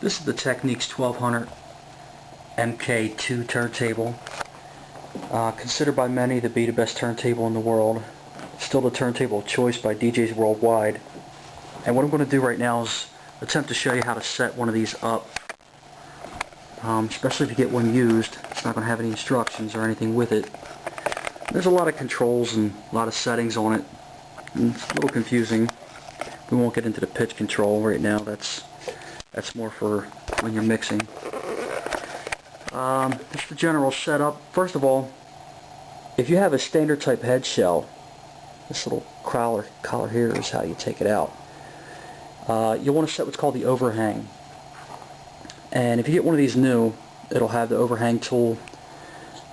This is the Techics 1200 MK2 turntable, considered by many to be the best turntable in the world. It's still the turntable of choice by DJs worldwide. And what I'm going to do right now is attempt to show you how to set one of these up. Especially if you get one used, it's not going to have any instructions or anything with it. There's a lot of controls and a lot of settings on it. And it's a little confusing. We won't get into the pitch control right now. That's more for when you're mixing. Just the general setup. First of all, if you have a standard type head shell, this little collar here is how you take it out. You'll want to set what's called the overhang. And if you get one of these new, it'll have the overhang tool,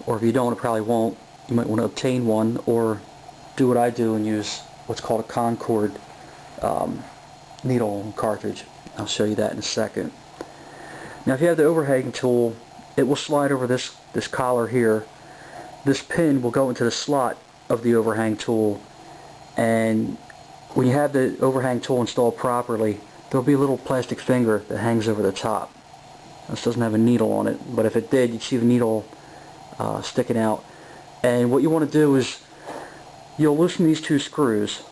or if you don't, it probably won't. You might want to obtain one, or do what I do and use what's called a Concord needle cartridge. I'll show you that in a second. Now if you have the overhang tool, it will slide over this collar here. This pin will go into the slot of the overhang tool, and when you have the overhang tool installed properly, there'll be a little plastic finger that hangs over the top. This doesn't have a needle on it, but if it did, you'd see the needle sticking out. And what you want to do is you'll loosen these two screws,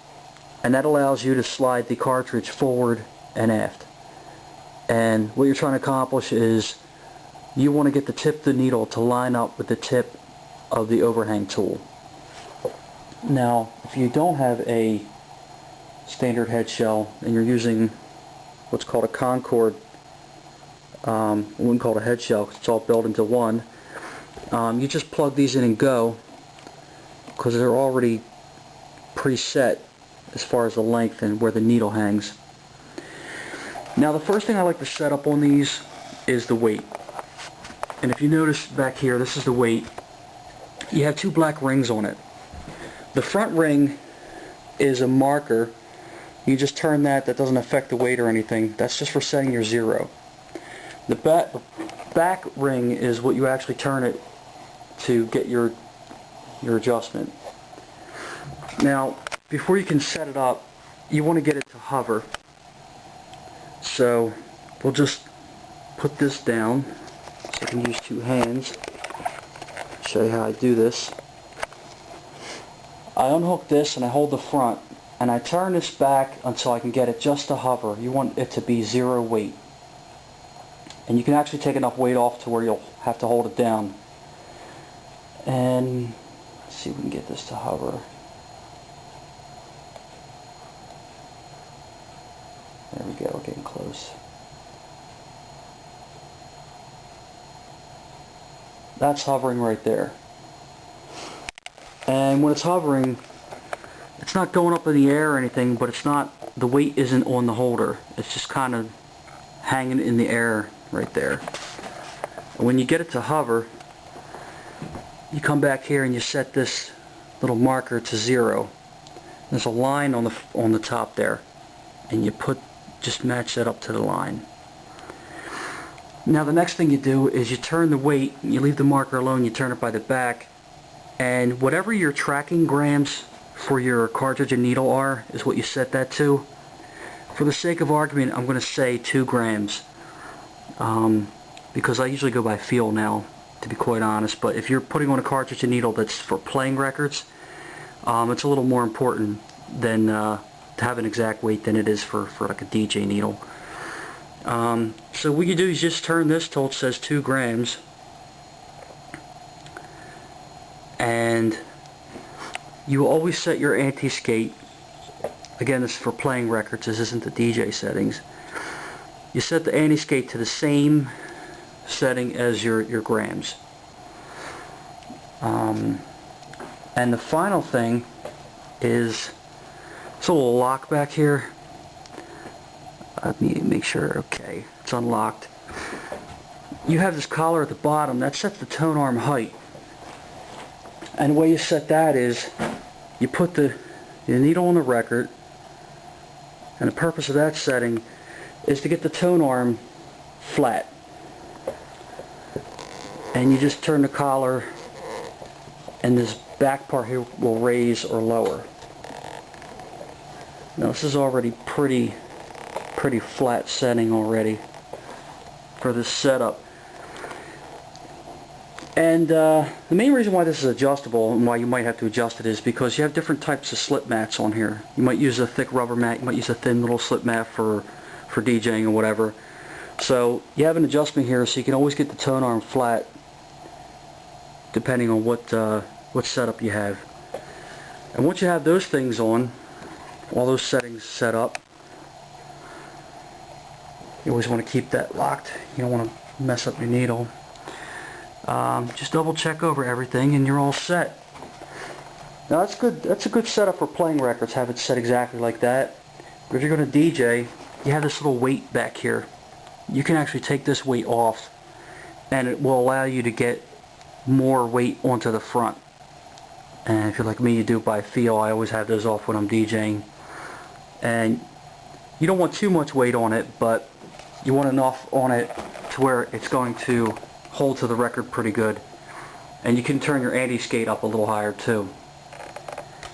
and that allows you to slide the cartridge forward and aft. And what you're trying to accomplish is you want to get the tip of the needle to line up with the tip of the overhang tool. Now, if you don't have a standard head shell and you're using what's called a Concord, I wouldn't call it a head shell because it's all built into one, you just plug these in and go, because they're already preset as far as the length and where the needle hangs. Now the first thing I like to set up on these is the weight. And if you notice back here, this is the weight. You have two black rings on it. The front ring is a marker. You just turn that. That doesn't affect the weight or anything. That's just for setting your zero. The back ring is what you actually turn it to get your adjustment. Now, before you can set it up, you want to get it to hover. So we'll just put this down so I can use two hands. Show you how I do this. I unhook this and I hold the front, and I turn this back until I can get it just to hover. You want it to be zero weight. And you can actually take enough weight off to where you'll have to hold it down. And let's see if we can get this to hover. There we go, we're getting close. That's hovering right there. And when it's hovering, it's not going up in the air or anything, but it's not, the weight isn't on the holder. It's just kind of hanging in the air right there. And when you get it to hover, you come back here and you set this little marker to zero. There's a line on the top there, and you just match that up to the line. Now the next thing you do is you turn the weight, you leave the marker alone, you turn it by the back, and whatever your tracking grams for your cartridge and needle are is what you set that to. For the sake of argument, I'm going to say 2 grams, because I usually go by feel now, to be quite honest. But if you're putting on a cartridge and needle that's for playing records, it's a little more important than to have an exact weight than it is for like a DJ needle. So what you do is just turn this till it says 2 grams, and you always set your anti-skate. Again, this is for playing records, this isn't the DJ settings. You set the anti-skate to the same setting as your grams. And the final thing is, it's a little lock back here. I need to make sure, okay, it's unlocked. You have this collar at the bottom, that sets the tone arm height. And the way you set that is, you put the needle on the record, and the purpose of that setting is to get the tone arm flat. And you just turn the collar, and this back part here will raise or lower. Now this is already pretty flat setting already. for this setup. And the main reason why this is adjustable and why you might have to adjust it is because you have different types of slip mats on here. You might use a thick rubber mat, you might use a thin little slip mat for DJing or whatever. So you have an adjustment here so you can always get the tone arm flat depending on what setup you have. And once you have those things on, all those settings set up, you always want to keep that locked. You don't want to mess up your needle. Just double check over everything and you're all set. Now that's good. That's a good setup for playing records, have it set exactly like that. But if you're going to DJ, you have this little weight back here. You can actually take this weight off and it will allow you to get more weight onto the front. And if you're like me, you do it by feel. I always have those off when I'm DJing. And you don't want too much weight on it, but you want enough on it to where it's going to hold to the record pretty good. And you can turn your anti-skate up a little higher too.